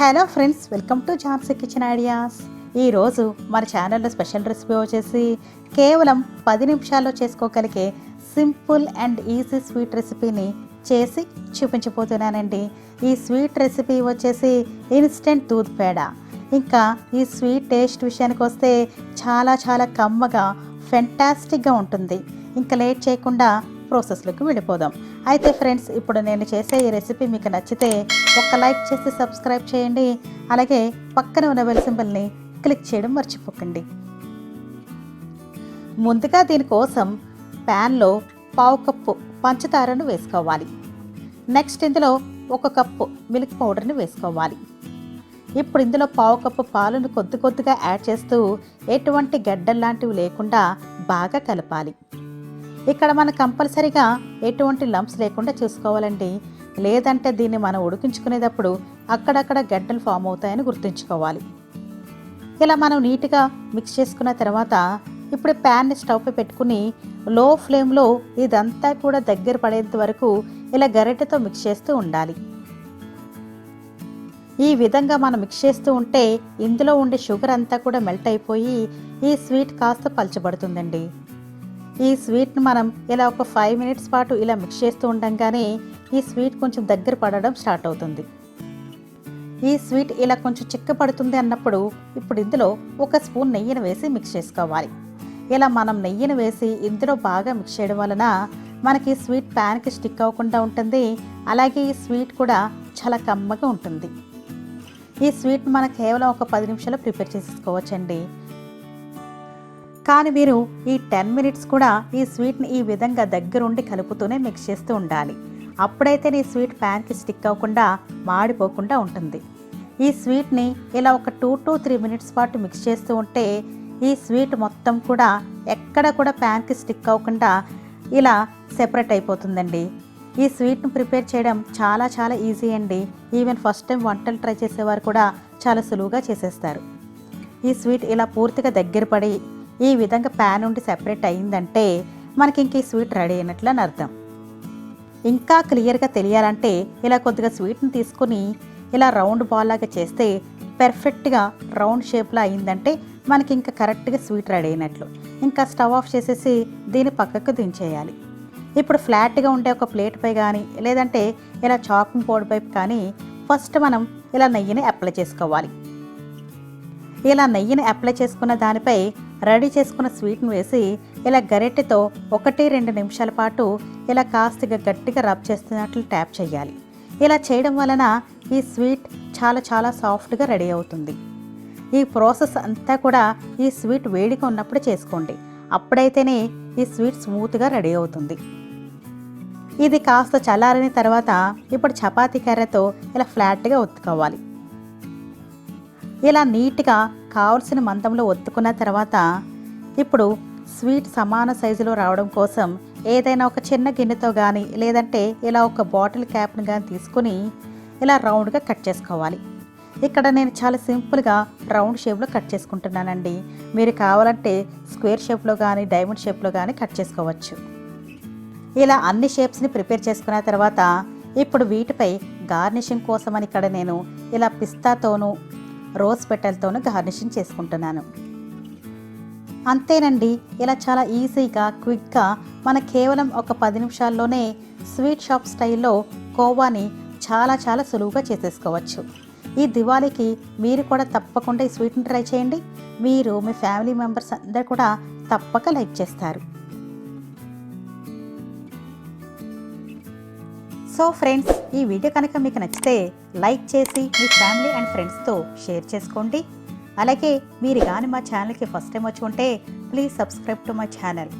Hello friends, welcome to Jhansi kitchen ideas. ఈరోజు మన ఛానల్లో స్పెషల్ రెసిపీ వచ్చేసి కేవలం 10 నిమిషాల్లో చేసుకోగలిగే సింపుల్ అండ్ ఈజీ స్వీట్ రెసిపీని చేసి చూపించబోతున్నానండి. ఈ స్వీట్ రెసిపీ వచ్చేసి ఇన్స్టెంట్ దూద్ పేడ. ఇంకా ఈ స్వీట్ టేస్ట్ విషయానికి వస్తే చాలా కమ్మగా ఫెంటాస్టిక్గా ఉంటుంది. ఇంకా లేట్ చేయకుండా ప్రాసెస్లోకి వెళ్ళిపోదాం. అయితే ఫ్రెండ్స్, ఇప్పుడు నేను చేసే ఈ రెసిపీ మీకు నచ్చితే ఒక లైక్ చేసి సబ్స్క్రైబ్ చేయండి. అలాగే పక్కన ఉన్న బెల్ సింబల్ని క్లిక్ చేయడం మర్చిపోకండి. ముందుగా దీనికోసం ప్యాన్లో 1/2 కప్పు పంచదారను వేసుకోవాలి. నెక్స్ట్ ఇందులో 1 కప్పు మిల్క్ పౌడర్ని వేసుకోవాలి. ఇప్పుడు ఇందులో 1/2 కప్పు పాలను కొద్దిగా యాడ్ చేస్తూ ఎటువంటి గడ్డలు లాంటివి లేకుండా బాగా కలపాలి. ఇక్కడ మనం కంపల్సరీగా ఎటువంటి లంప్స్ లేకుండా చూసుకోవాలండి. లేదంటే దీన్ని మనం ఉడికించుకునేటప్పుడు అక్కడక్కడ గడ్డలు ఫామ్ అవుతాయని గుర్తుంచుకోవాలి. ఇలా మనం నీట్గా మిక్స్ చేసుకున్న తర్వాత ఇప్పుడు ప్యాన్ని స్టవ్పై పెట్టుకుని లో ఫ్లేమ్లో ఇదంతా కూడా దగ్గర పడేంత వరకు ఇలా గరిటెతో మిక్స్ చేస్తూ ఉండాలి. ఈ విధంగా మనం మిక్స్ చేస్తూ ఉంటే ఇందులో ఉండే షుగర్ అంతా కూడా మెల్ట్ అయిపోయి ఈ స్వీట్ కాస్త పలచబడుతుందండి. ఈ స్వీట్ని మనం ఇలా ఒక 5 మినిట్స్ పాటు ఇలా మిక్స్ చేస్తూ ఉండగానే ఈ స్వీట్ కొంచెం దగ్గర పడడం స్టార్ట్ అవుతుంది. ఈ స్వీట్ ఇలా కొంచెం చిక్కపడుతుంది అన్నప్పుడు ఇప్పుడు ఇందులో 1 స్పూన్ నెయ్యిని వేసి మిక్స్ చేసుకోవాలి. ఇలా మనం నెయ్యిని వేసి ఇందులో బాగా మిక్స్ చేయడం వలన మనకి స్వీట్ ప్యాన్కి స్టిక్ అవ్వకుండా ఉంటుంది. అలాగే ఈ స్వీట్ కూడా చాలా కమ్మగా ఉంటుంది. ఈ స్వీట్ మనం కేవలం ఒక 10 నిమిషాలు ప్రిపేర్ చేసేసుకోవచ్చండి. కానీ మీరు ఈ 10 మినిట్స్ కూడా ఈ స్వీట్ని ఈ విధంగా దగ్గరుండి కలుపుతూనే మిక్స్ చేస్తూ ఉండాలి. అప్పుడైతే ఈ స్వీట్ ప్యాన్కి స్టిక్ అవ్వకుండా మాడిపోకుండా ఉంటుంది. ఈ స్వీట్ని ఇలా ఒక 2 to 3 మినిట్స్ పాటు మిక్స్ చేస్తూ ఉంటే ఈ స్వీట్ మొత్తం కూడా ఎక్కడ కూడా ప్యాన్కి స్టిక్ అవ్వకుండా ఇలా సెపరేట్ అయిపోతుందండి. ఈ స్వీట్ని ప్రిపేర్ చేయడం చాలా ఈజీ అండి. ఈవెన్ ఫస్ట్ టైం వంటలు ట్రై చేసేవారు కూడా చాలా సులువుగా చేసేస్తారు. ఈ స్వీట్ ఇలా పూర్తిగా దగ్గర పడి ఈ విధంగా ప్యాన్ నుండి సెపరేట్ అయిందంటే మనకి ఇంక ఈ స్వీట్ రెడీ అయినట్లు అని అర్థం. ఇంకా క్లియర్గా తెలియాలంటే ఇలా కొద్దిగా స్వీట్ని తీసుకుని ఇలా రౌండ్ బాల్ లాగా చేస్తే పర్ఫెక్ట్గా రౌండ్ షేప్లో అయిందంటే మనకి ఇంకా కరెక్ట్గా స్వీట్ రెడీ అయినట్లు. ఇంకా స్టవ్ ఆఫ్ చేసేసి దీన్ని పక్కకు దించేయాలి. ఇప్పుడు ఫ్లాట్గా ఉండే ఒక ప్లేట్ పై కానీ లేదంటే ఇలా చాకింగ్ బోర్డ్ పై కానీ ఫస్ట్ మనం ఇలా నెయ్యిని అప్లై చేసుకోవాలి. ఇలా నెయ్యిని అప్లై చేసుకున్న దానిపై రెడీ చేసుకున్న స్వీట్ని వేసి ఇలా గరిటెతో 1-2 నిమిషాల పాటు ఇలా కాస్తిగా గట్టిగా రబ్ చేస్తున్నట్లు ట్యాప్ చేయాలి. ఇలా చేయడం వలన ఈ స్వీట్ చాలా సాఫ్ట్గా రెడీ అవుతుంది. ఈ ప్రాసెస్ అంతా కూడా ఈ స్వీట్ వేడిగా ఉన్నప్పుడు చేసుకోండి. అప్పుడైతేనే ఈ స్వీట్ స్మూత్గా రెడీ అవుతుంది. ఇది కాస్త చల్లారిన తర్వాత ఇప్పుడు చపాతీ కర్రతో ఇలా ఫ్లాట్గా ఒత్తుకోవాలి. ఇలా నీట్గా కావలసిన మందంలో ఒత్తుకున్న తర్వాత ఇప్పుడు స్వీట్ సమాన సైజులో రావడం కోసం ఏదైనా ఒక చిన్న గిన్నెతో కానీ లేదంటే ఇలా ఒక బాటిల్ క్యాప్ని కానీ తీసుకుని ఇలా రౌండ్గా కట్ చేసుకోవాలి. ఇక్కడ నేను చాలా సింపుల్గా రౌండ్ షేప్లో కట్ చేసుకుంటున్నానండి. మీరు కావాలంటే స్క్వేర్ షేప్లో కానీ డైమండ్ షేప్లో కానీ కట్ చేసుకోవచ్చు. ఇలా అన్ని షేప్స్ని ప్రిపేర్ చేసుకున్న తర్వాత ఇప్పుడు వీటిపై గార్నిషింగ్ కోసమని ఇక్కడ నేను ఇలా పిస్తాతోనూ రోజ్ పెటల్తోనూ గార్నిషింగ్ చేసుకుంటున్నాను. అంతేనండి, ఇలా చాలా ఈజీగా క్విక్గా మన కేవలం ఒక 10 నిమిషాల్లోనే స్వీట్ షాప్ స్టైల్లో కోవాని చాలా సులువుగా చేసేసుకోవచ్చు. ఈ దివాళీకి మీరు కూడా తప్పకుండా ఈ స్వీట్ని ట్రై చేయండి. మీరు మీ ఫ్యామిలీ మెంబర్స్ అందరూ కూడా తప్పక లైక్ చేస్తారు. సో ఫ్రెండ్స్, ఈ వీడియో కనుక మీకు నచ్చితే లైక్ చేసి మీ ఫ్యామిలీ అండ్ ఫ్రెండ్స్తో షేర్ చేసుకోండి. అలాగే మీరు కానీ మా ఛానల్కి ఫస్ట్ టైం వచ్చి ఉంటే please subscribe to my channel.